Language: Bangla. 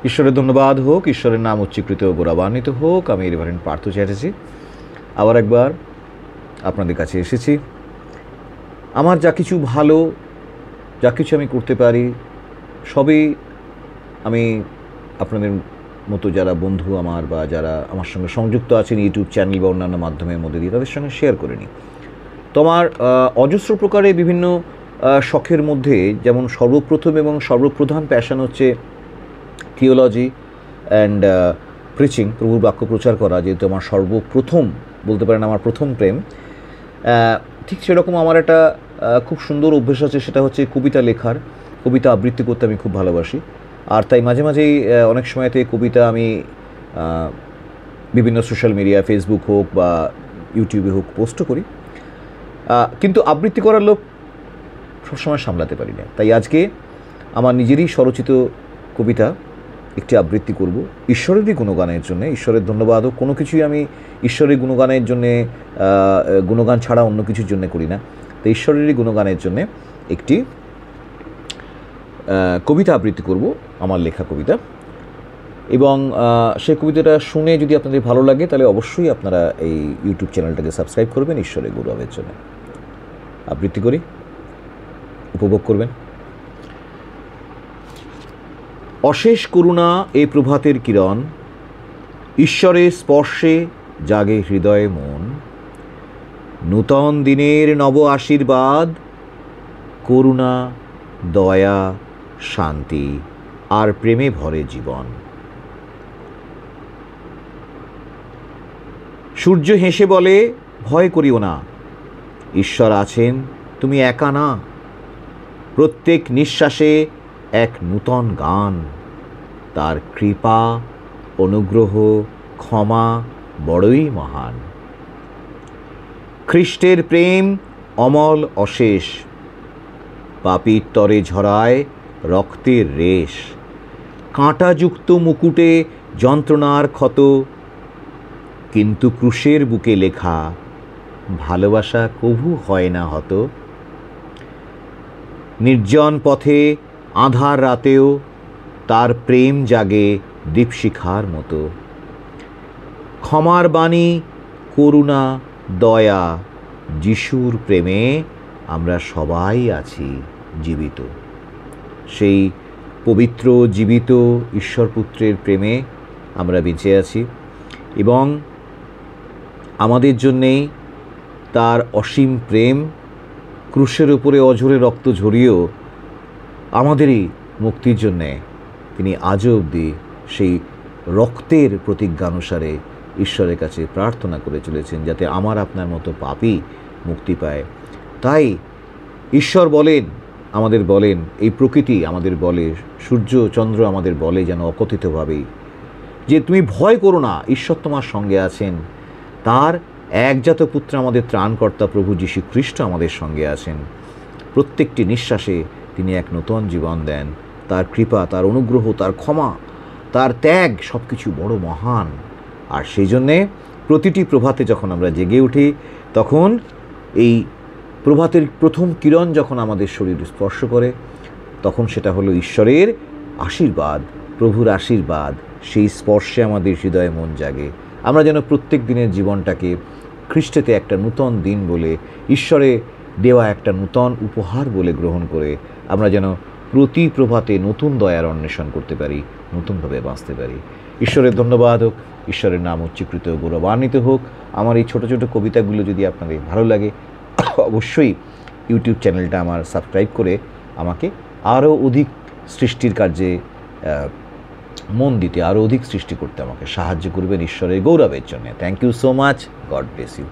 ঈশ্বরের ধন্যবাদ হোক, ঈশ্বরের নাম উচ্চীকৃত ও গৌরবান্বিত হোক। আমি রেভারেন্ড পার্থ চ্যাটার্জি আবার একবার আপনাদের কাছে এসেছি। আমার যা কিছু ভালো, যা কিছু আমি করতে পারি, সবই আমি আপনাদের মতো যারা বন্ধু আমার বা যারা আমার সঙ্গে সংযুক্ত আছেন ইউটিউব চ্যানেল বা অন্যান্য মাধ্যমের মধ্যে দিয়ে তাদের সঙ্গে শেয়ার করে নিই। তো আমার অজস্র প্রকারে বিভিন্ন শখের মধ্যে যেমন সর্বপ্রথম এবং সর্বপ্রধান প্যাশন হচ্ছে থিওলজি অ্যান্ড প্রিচিং, প্রভুর বাক্য প্রচার করা, যেহেতু আমার সর্বপ্রথম বলতে পারেন আমার প্রথম প্রেম। ঠিক সেরকম আমার একটা খুব সুন্দর অভ্যেস আছে, সেটা হচ্ছে কবিতা লেখার, কবিতা আবৃত্তি করতে আমি খুব ভালোবাসি। আর তাই মাঝে মাঝেই অনেক সময়তে কবিতা আমি বিভিন্ন সোশ্যাল মিডিয়া, ফেসবুক হোক বা ইউটিউবে হোক পোস্টও করি, কিন্তু আবৃত্তি করার লোক সবসময় সামলাতে পারি না। তাই আজকে আমার নিজেরই স্বরচিত কবিতা একটি আবৃত্তি করব ঈশ্বরেরই গুণগানের জন্যে। ঈশ্বরের ধন্যবাদ হোক, কোনো কিছুই আমি ঈশ্বরের গুণগানের জন্যে, গুণগান ছাড়া অন্য কিছুর জন্য করি না। তো ঈশ্বরেরই গুণগানের জন্যে একটি কবিতা আবৃত্তি করব, আমার লেখা কবিতা। এবং সেই কবিতাটা শুনে যদি আপনাদের ভালো লাগে তাহলে অবশ্যই আপনারা এই ইউটিউব চ্যানেলটাকে সাবস্ক্রাইব করবেন। ঈশ্বরের গৌরবের জন্য আবৃত্তি করি, উপভোগ করবেন। অশেষ করুণা এই প্রভাতের কিরণ, ঈশ্বরের স্পর্শে জাগে হৃদয়ে মন। নূতন দিনের নব আশীর্বাদ, করুণা, দয়া, শান্তি আর প্রেমে ভরে জীবন। সূর্য হেসে বলে, ভয় করিও না, ঈশ্বর আছেন, তুমি একা না। প্রত্যেক নিঃশ্বাসে এক নূতন গান, তার কৃপা, অনুগ্রহ, ক্ষমা বড়ই মহান। খ্রিস্টের প্রেম অমল অশেষ, পাপীর তরে ঝরায় রক্তের রেশ। কাঁটাযুক্ত মুকুটে যন্ত্রণার ক্ষত, কিন্তু ক্রুশের বুকে লেখা ভালোবাসা কভু হয় না হত। নির্জন পথে আঁধার রাতেও তার প্রেম জাগে দীপশিখার মতো। ক্ষমার বাণী, করুণা, দয়া, যিশুর প্রেমে আমরা সবাই আছি জীবিত। সেই পবিত্র জীবিত ঈশ্বরপুত্রের প্রেমে আমরা বেঁচে আছি এবং আমাদের জন্যেই তার অসীম প্রেম, ক্রুশের উপরে অঝরে রক্ত ঝরিয়েও আমাদেরই মুক্তির জন্যে তিনি আজও অবধি সেই রক্তের প্রতিজ্ঞানুসারে ঈশ্বরের কাছে প্রার্থনা করে চলেছেন যাতে আমার আপনার মতো পাপী মুক্তি পায়। তাই ঈশ্বর বলেন, আমাদের বলেন, এই প্রকৃতি আমাদের বলে, সূর্য চন্দ্র আমাদের বলে যেন অকথিতভাবেই, যে তুমি ভয় করো না, ঈশ্বর তোমার সঙ্গে আছেন। তার একজাত পুত্র আমাদের ত্রাণকর্তা প্রভু যীশু খ্রিস্ট আমাদের সঙ্গে আছেন। প্রত্যেকটি নিঃশ্বাসে তিনি এক নতুন জীবন দেন। তার কৃপা, তার অনুগ্রহ, তার ক্ষমা, তার ত্যাগ সব কিছু বড় মহান। আর সেই জন্যে প্রতিটি প্রভাতে যখন আমরা জেগে উঠি, তখন এই প্রভাতের প্রথম কিরণ যখন আমাদের শরীর স্পর্শ করে, তখন সেটা হলো ঈশ্বরের আশীর্বাদ, প্রভুর আশীর্বাদ। সেই স্পর্শে আমাদের হৃদয়ে মন জাগে। আমরা যেন প্রত্যেক দিনের জীবনটাকে খ্রিস্টেতে একটা নূতন দিন বলে, ঈশ্বরে দেওয়া একটা নূতন উপহার বলে গ্রহণ করে আমরা যেন প্রতি প্রভাতে নতুন দয়ার অন্বেষণ করতে পারি, নতুনভাবে বাঁচতে পারি। ঈশ্বরের ধন্যবাদ হোক, ঈশ্বরের নাম উচ্চীকৃত গৌরবান্বিত হোক। আমার এই ছোটো ছোটো কবিতাগুলো যদি আপনাদের ভালো লাগে অবশ্যই ইউটিউব চ্যানেলটা আমার সাবস্ক্রাইব করে আমাকে আরও অধিক সৃষ্টির কার্যে মন দিতে, আরও অধিক সৃষ্টি করতে আমাকে সাহায্য করবেন ঈশ্বরের গৌরবের জন্য। Thank you so much. God bless you.